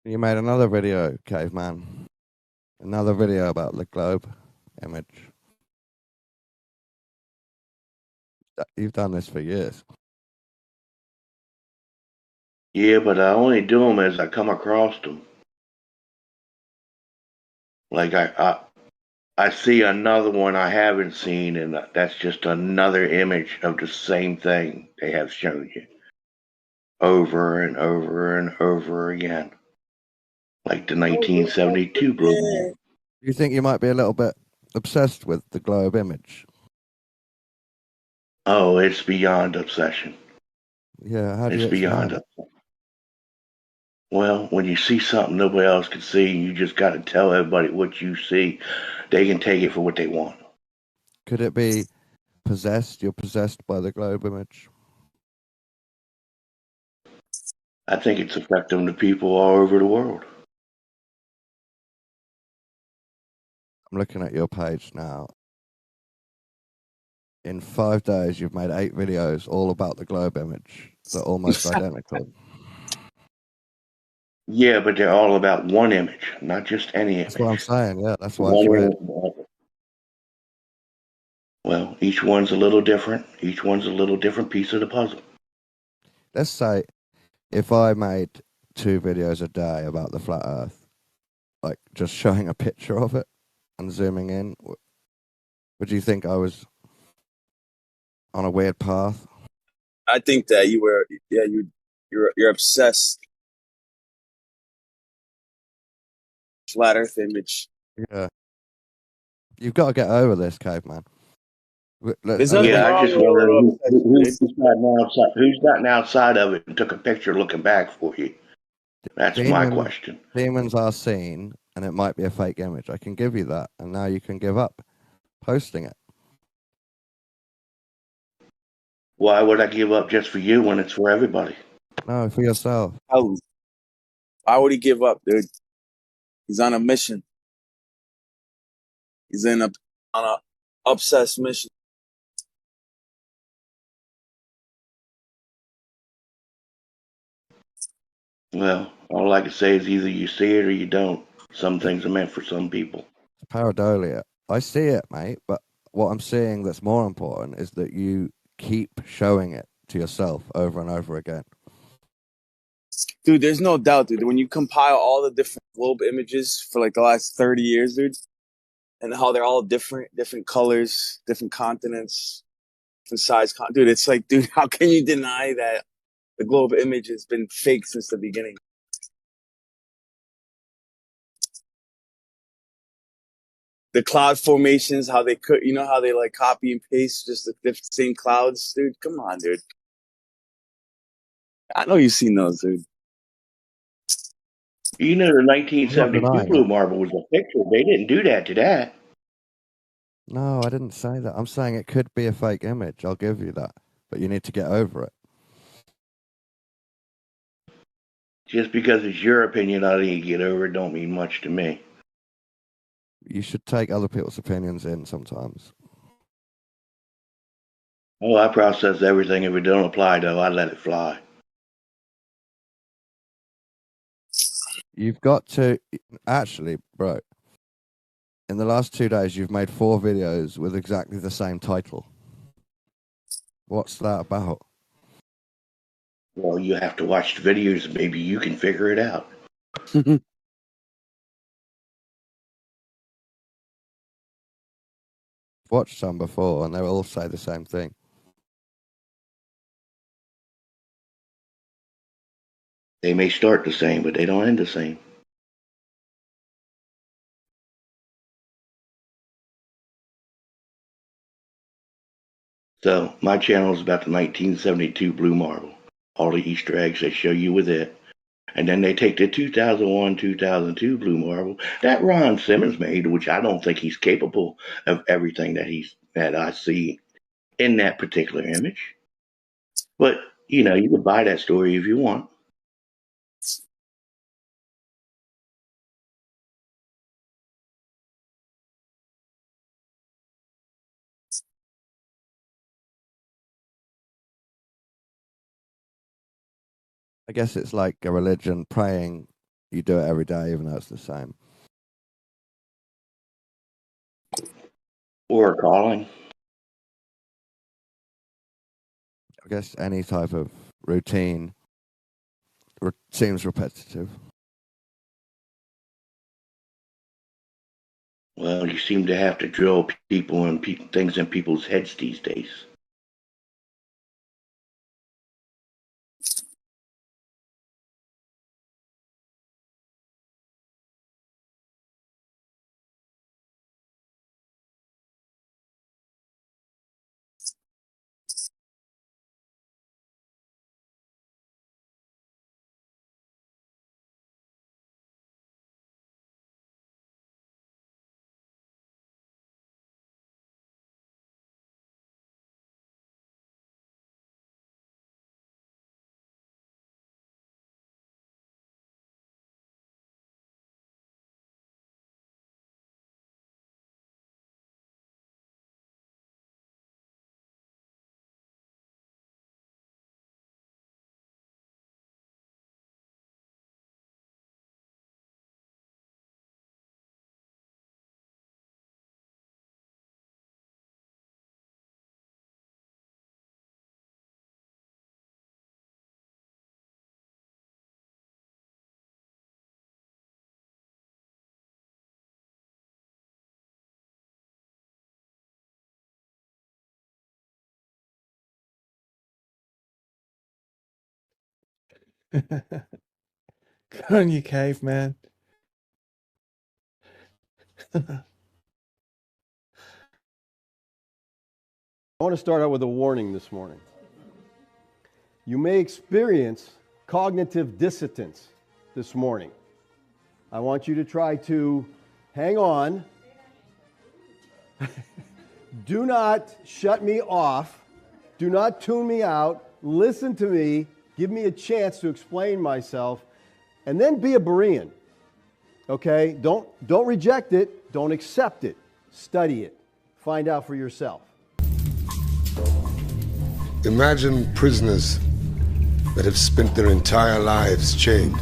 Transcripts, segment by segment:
You made another video, Caveman. Another video about the globe image. You've done this for years. Yeah, but I only do them as I come across them. Like I see another one I haven't seen, and that's just another image of the same thing they have shown you over and over and over again, like the Over and over 1972 Blue again. Moon. You think you might be a little bit obsessed with the globe image? Oh, it's beyond obsession. Yeah, how do It's you beyond explain it? obsession. Well, when you see something nobody else can see, you just got to tell everybody what you see. They can take it for what they want. Could it be possessed? You're possessed by the globe image? I think it's affecting the people all over the world. I'm looking at your page now. In 5 days, you've made 8 videos all about the globe image. They're almost identical. Yeah, but they're all about one image, not just any That's what I'm image. saying. Yeah, that's why it's One weird. image. Well, each one's a little different. Each one's a little different piece of the puzzle. Let's say if I made 2 videos a day about the flat Earth, like just showing a picture of it and zooming in, would you think I was on a weird path? I think that you were, yeah, you're obsessed. Flat Earth image. Yeah, you've got to get over this, caveman. There's Only nothing Yeah, one. I wrong just with a wonder little obsession, dude. who's gotten outside of it and took a picture looking back for you. That's my Demons, question. demons are seen, and it might be a fake image. I can give you that, and now you can give up posting it. Why would I give up just for you when it's for everybody? No, for yourself. How, why would he give up, dude? He's on a mission. He's on a obsessed mission. Well, all I can say is either you see it or you don't. Some things are meant for some people. Pareidolia. I see it, mate, but what I'm seeing that's more important is that you keep showing it to yourself over and over again. Dude, there's no doubt, dude. When you compile all the different globe images for like the last 30 years, dude, and how they're all different colors, different continents, different size. Dude, it's like, dude, how can you deny that the globe image has been fake since the beginning? The cloud formations, how they could, how they like copy and paste just the same clouds, dude. Come on, dude. I know you've seen those, dude. You know, the I'm not 1972 denying it. Blue Marble was a picture. They didn't do that to that. No, I didn't say that. I'm saying it could be a fake image. I'll give you that. But you need to get over it. Just because it's your opinion on it, you get over it, don't mean much to me. You should take other people's opinions in sometimes. Oh, I process everything. If it don't apply, though, I let it fly. You've got to actually, bro. In the last 2 days, you've made 4 videos with exactly the same title. What's that about? Well, you have to watch the videos. Maybe you can figure it out. Watched some before, and they all say the same thing. They may start the same, but they don't end the same. So, my channel is about the 1972 Blue Marble. All the Easter eggs they show you with it. And then they take the 2001, 2002 Blue Marble that Ron Simmons made, which I don't think he's capable of everything that I see in that particular image. But you could buy that story if you want. I guess it's like a religion praying you do it every day, even though it's the same. Or calling. I guess any type of routine seems repetitive. Well, you seem to have to drill people and things in people's heads these days. Good on you, caveman. I want to start out with a warning this morning. You may experience cognitive dissonance this morning. I want you to try to hang on. Do not shut me off. Do not tune me out. Listen to me. Give me a chance to explain myself. And then be a Berean. Okay? Don't reject it. Don't accept it. Study it. Find out for yourself. Imagine prisoners that have spent their entire lives chained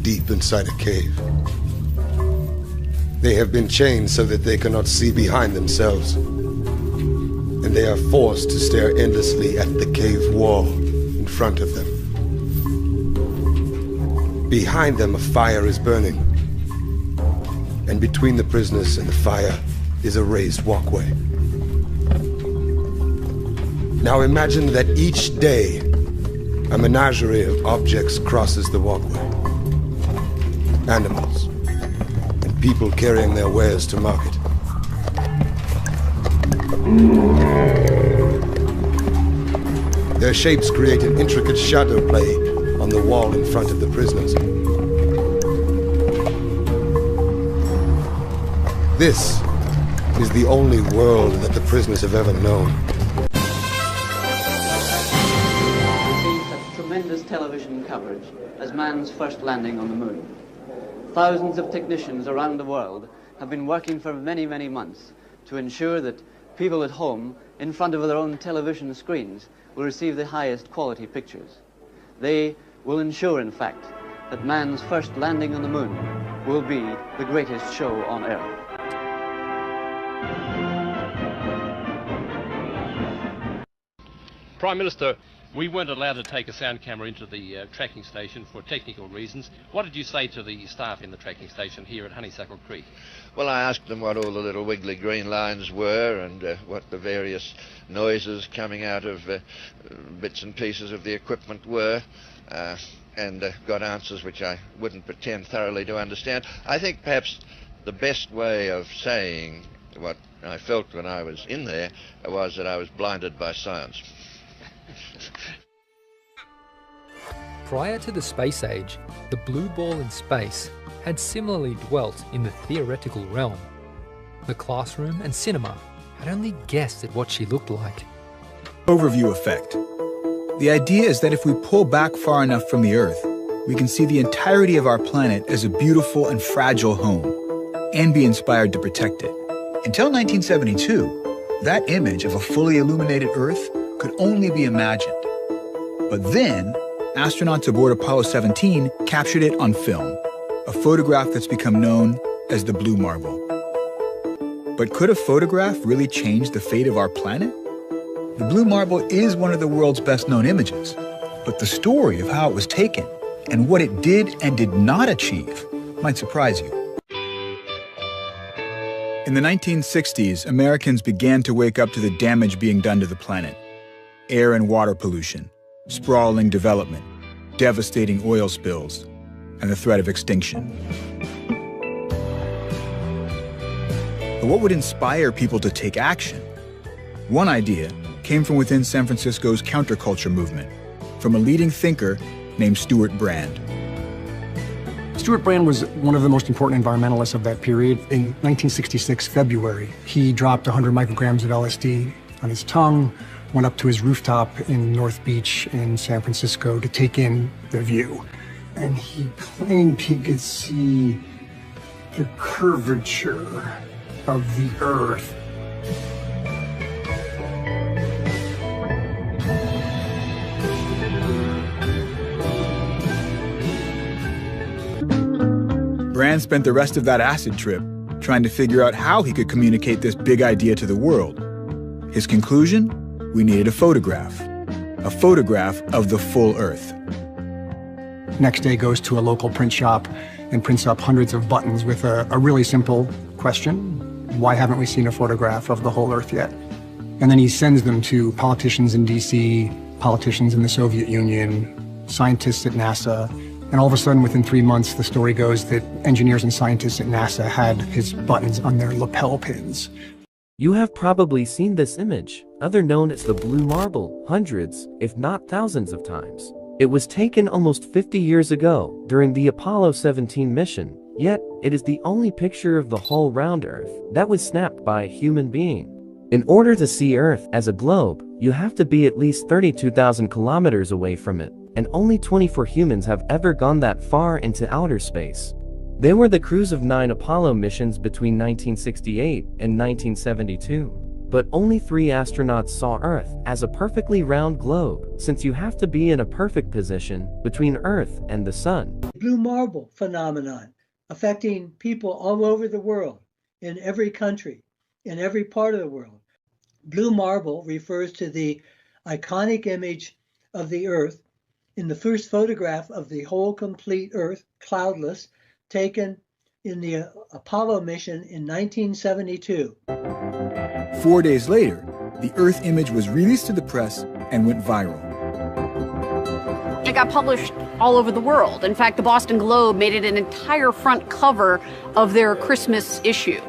deep inside a cave. They have been chained so that they cannot see behind themselves, and they are forced to stare endlessly at the cave wall in front of them. Behind them, a fire is burning, and between the prisoners and the fire is a raised walkway. Now imagine that each day, a menagerie of objects crosses the walkway. Animals, and people carrying their wares to market. Their shapes create an intricate shadow play on the wall in front of the prisoners. This is the only world that the prisoners have ever known. Tremendous television coverage as man's first landing on the moon. Thousands of technicians around the world have been working for many, many months to ensure that people at home, in front of their own television screens, will receive the highest quality pictures. They will ensure, in fact, that man's first landing on the moon will be the greatest show on Earth. Prime Minister, we weren't allowed to take a sound camera into the tracking station for technical reasons. What did you say to the staff in the tracking station here at Honeysuckle Creek? Well, I asked them what all the little wiggly green lines were and what the various noises coming out of bits and pieces of the equipment were, and got answers which I wouldn't pretend thoroughly to understand. I think perhaps the best way of saying what I felt when I was in there was that I was blinded by science. Prior to the space age, the blue ball in space had similarly dwelt in the theoretical realm. The classroom and cinema had only guessed at what she looked like. Overview effect. The idea is that if we pull back far enough from the Earth, we can see the entirety of our planet as a beautiful and fragile home, and be inspired to protect it. Until 1972, that image of a fully illuminated Earth could only be imagined. But then, astronauts aboard Apollo 17 captured it on film, a photograph that's become known as the Blue Marble. But could a photograph really change the fate of our planet? The Blue Marble is one of the world's best-known images, but the story of how it was taken and what it did and did not achieve might surprise you. In the 1960s, Americans began to wake up to the damage being done to the planet. Air and water pollution, sprawling development, devastating oil spills, and the threat of extinction. But what would inspire people to take action? One idea came from within San Francisco's counterculture movement, from a leading thinker named Stewart Brand. Stewart Brand was one of the most important environmentalists of that period. In 1966, February, he dropped 100 micrograms of LSD on his tongue, went up to his rooftop in North Beach in San Francisco to take in the view. And he claimed he could see the curvature of the Earth. Brand spent the rest of that acid trip trying to figure out how he could communicate this big idea to the world. His conclusion? We needed a photograph of the full Earth. Next day goes to a local print shop and prints up hundreds of buttons with a really simple question. Why haven't we seen a photograph of the whole Earth yet? And then he sends them to politicians in DC, politicians in the Soviet Union, scientists at NASA. And all of a sudden, within 3 months, the story goes that engineers and scientists at NASA had his buttons on their lapel pins. You have probably seen this image, otherwise known as the Blue Marble, hundreds, if not thousands of times. It was taken almost 50 years ago, during the Apollo 17 mission, yet it is the only picture of the whole round Earth that was snapped by a human being. In order to see Earth as a globe, you have to be at least 32,000 kilometers away from it, and only 24 humans have ever gone that far into outer space. They were the crews of 9 Apollo missions between 1968 and 1972. But only 3 astronauts saw Earth as a perfectly round globe, since you have to be in a perfect position between Earth and the Sun. Blue marble phenomenon affecting people all over the world, in every country, in every part of the world. Blue marble refers to the iconic image of the Earth in the first photograph of the whole complete Earth, cloudless, taken in the Apollo mission in 1972. 4 days later, the Earth image was released to the press and went viral. It got published all over the world. In fact, the Boston Globe made it an entire front cover of their Christmas issue.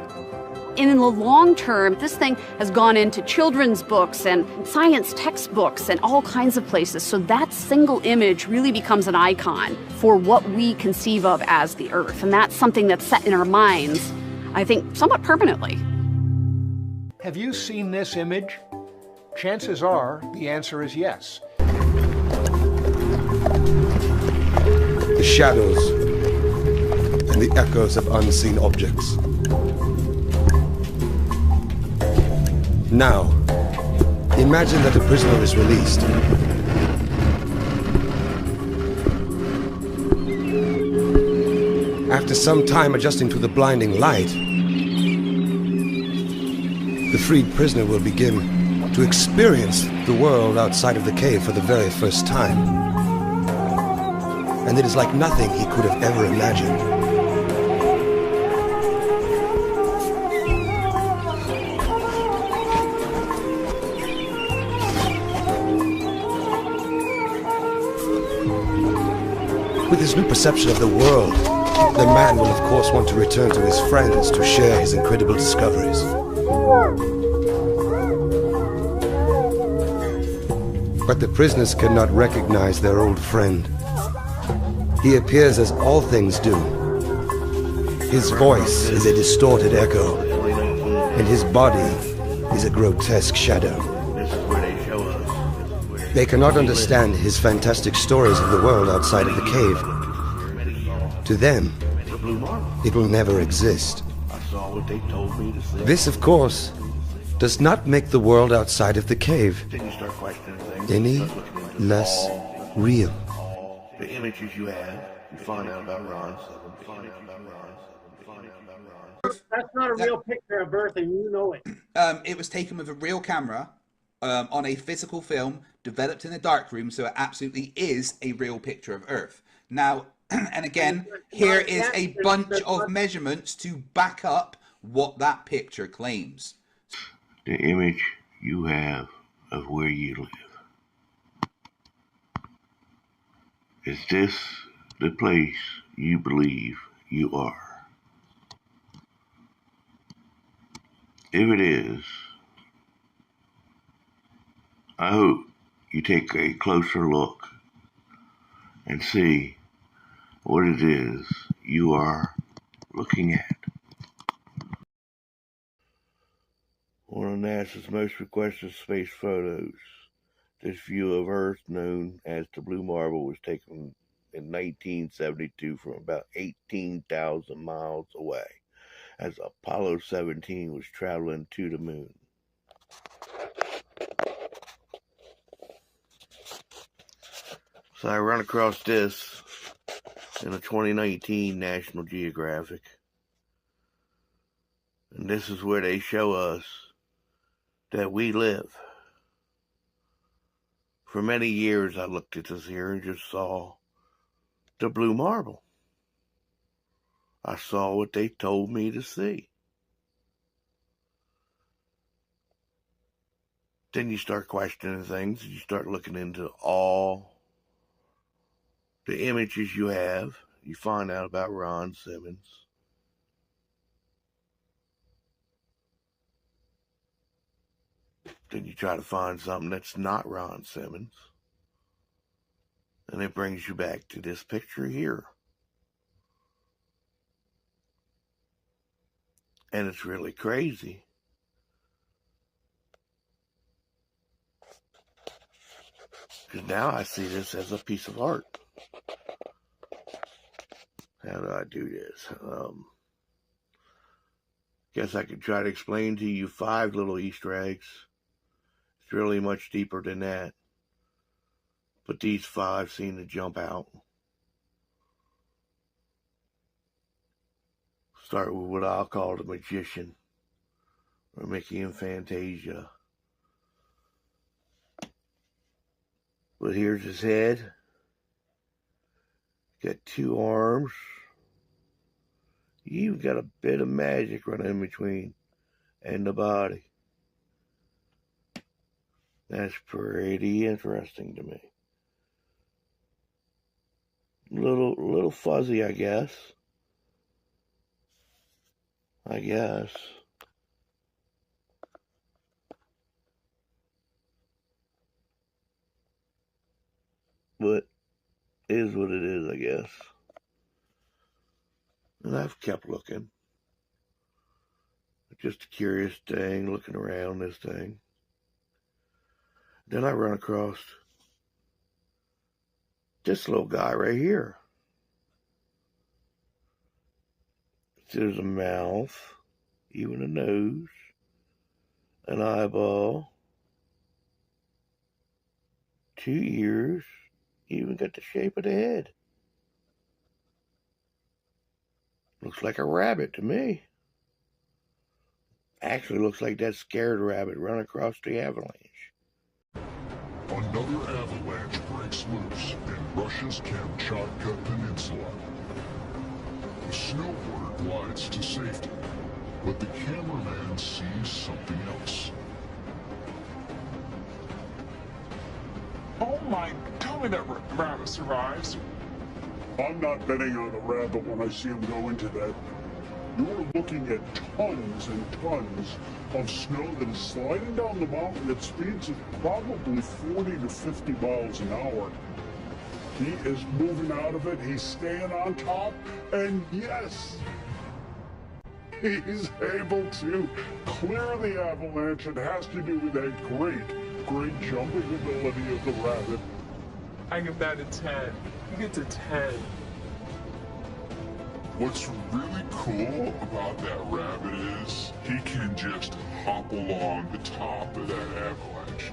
In the long term, this thing has gone into children's books and science textbooks and all kinds of places. So that single image really becomes an icon for what we conceive of as the Earth. And that's something that's set in our minds, I think, somewhat permanently. Have you seen this image? Chances are the answer is yes. The shadows and the echoes of unseen objects. Now, imagine that a prisoner is released. After some time adjusting to the blinding light, the freed prisoner will begin to experience the world outside of the cave for the very first time. And it is like nothing he could have ever imagined. With his new perception of the world, the man will of course want to return to his friends to share his incredible discoveries. But the prisoners cannot recognize their old friend. He appears as all things do. His voice is a distorted echo, and his body is a grotesque shadow. They cannot understand his fantastic stories of the world outside of the cave. To them, it will never exist. This, of course, does not make the world outside of the cave any less real. The images you have, you find out about Ron. That's not a real picture of Earth, and you know it. It was taken with a real camera on a physical film developed in a darkroom, so it absolutely is a real picture of Earth. Now, and again, here is a bunch of measurements to back up what that picture claims. The image you have of where you live. Is this the place you believe you are? If it is, I hope you take a closer look and see what it is you are looking at. One of NASA's most requested space photos. This view of Earth, known as the Blue Marble, was taken in 1972 from about 18,000 miles away as Apollo 17 was traveling to the moon. So I run across this in a 2019 National Geographic. And this is where they show us that we live. For many years, I looked at this here and just saw the Blue Marble. I saw what they told me to see. Then you start questioning things, and you start looking into all the images you have. You find out about Ron Simmons. Then you try to find something that's not Ron Simmons. And it brings you back to this picture here. And it's really crazy. Because now I see this as a piece of art. How do I do this? Guess I could try to explain to you 5 little Easter eggs. It's really much deeper than that. But these 5 seem to jump out. Start with what I'll call the magician, or Mickey and Fantasia. But here's his head. Got 2 arms. You even got a bit of magic running in between, and the body. That's pretty interesting to me. Little fuzzy, I guess. But it is what it is, I guess. And I've kept looking. Just a curious thing, looking around this thing. Then I run across this little guy right here. There's a mouth, even a nose, an eyeball, 2 ears, even got the shape of the head. Looks like a rabbit to me. Actually looks like that scared rabbit run across the avalanche. Another avalanche breaks loose in Russia's Kamchatka Peninsula. The snowboarder glides to safety, but the cameraman sees something else. Oh my, tell me that rabbit survives. I'm not betting on a rabbit when I see him go into that. You're looking at tons and tons of snow that is sliding down the mountain at speeds of probably 40 to 50 miles an hour. He is moving out of it, he's staying on top, and yes, he's able to clear the avalanche. It has to do with that great jumping ability of the rabbit. I give that a 10. You get to 10. What's really cool about that rabbit is he can just hop along the top of that avalanche.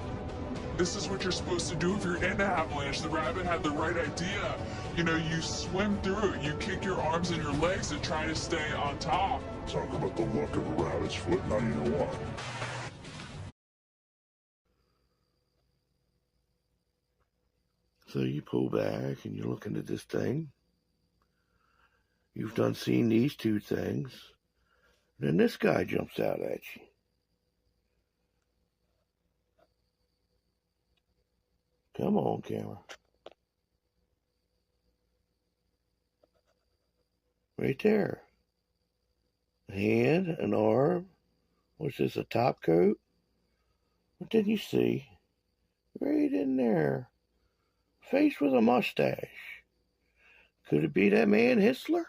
This is what you're supposed to do if you're in an avalanche. The rabbit had the right idea. You know, you swim through it. You kick your arms and your legs to try to stay on top. Talk about the luck of a rabbit's foot. Now you know what. So you pull back and you're looking at this thing. You've done seen these two things. Then this guy jumps out at you. Come on, camera. Right there. A hand, an arm. What's this, a top coat? What did you see? Right in there. Face with a mustache. Could it be that man Hitler?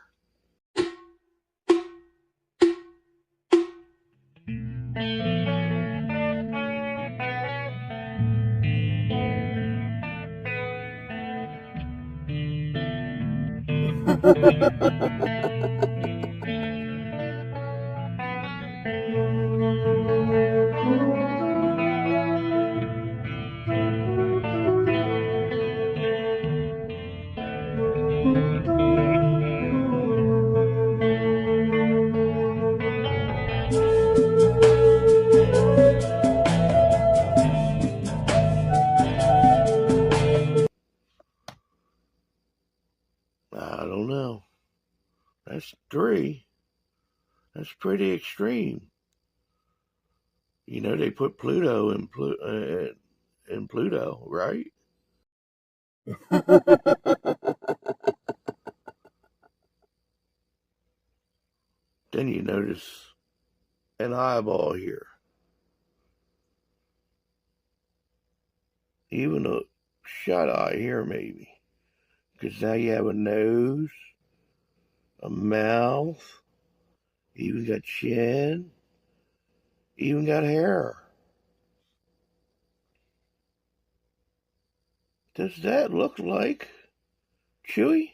I don't know. That's 3. That's pretty extreme. You know, they put Pluto in Pluto, right? Then you notice an eyeball here. Even a shut eye here, maybe. Because now you have a nose, a mouth, even got chin, even got hair. Does that look like Chewie?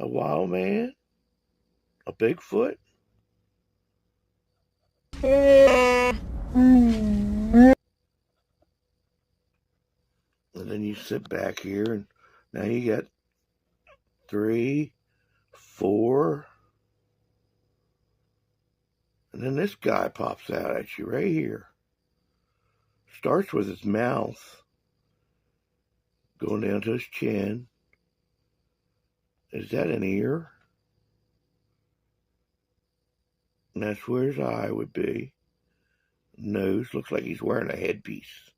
A wild man? A Bigfoot? And then you sit back here and now you got 3, 4. And then this guy pops out at you right here. Starts with his mouth going down to his chin. Is that an ear? And that's where his eye would be. Nose looks like he's wearing a headpiece.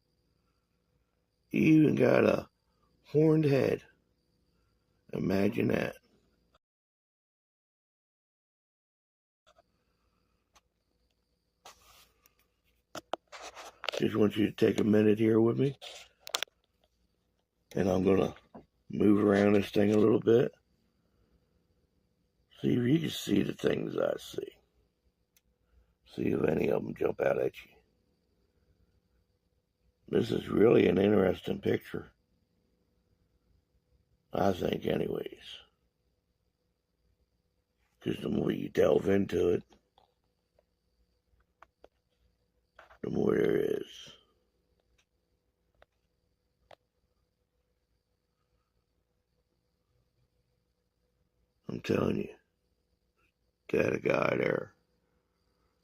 He even got a horned head. Imagine that. Just want you to take a minute here with me. And I'm going to move around this thing a little bit. See if you can see the things I see. See if any of them jump out at you. This is really an interesting picture. I think anyways. Because the more you delve into it, the more there is. I'm telling you, that a guy there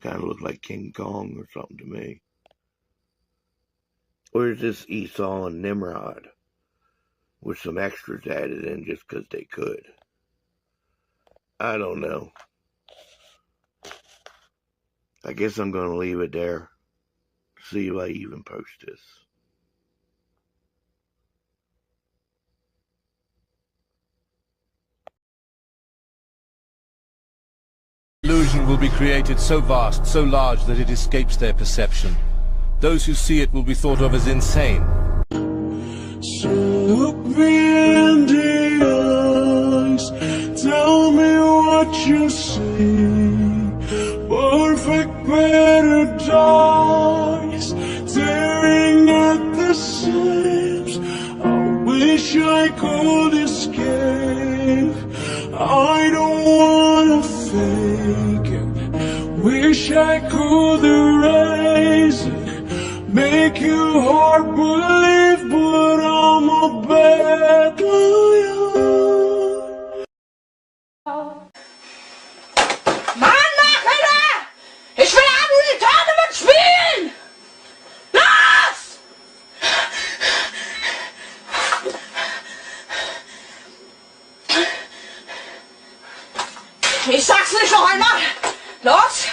kind of looked like King Kong or something to me. Or is this Esau and Nimrod with some extras added in just because they could? I don't know. I guess I'm going to leave it there. See if I even post this. Illusion will be created so vast, so large that it escapes their perception. Those who see it will be thought of as insane. So look me in the eyes, tell me what you see. Perfect paradise, staring at the seams. I wish I could escape. I don't wanna fake it. Wish I could erase it. Make you hard believe, but I'm a bad guy. Ich sag's nicht noch einmal. Los!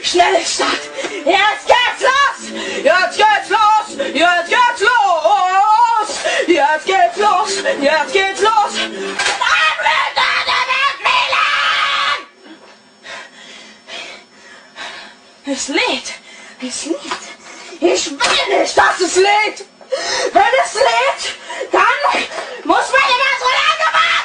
Schnelle Start! Jetzt geht's los! Jetzt geht's los! Jetzt geht's los! Jetzt geht's los! Jetzt geht's los! Es lädt! Es lädt! Ich will nicht, dass es lädt! Wenn es lädt, dann muss man immer so lange warten!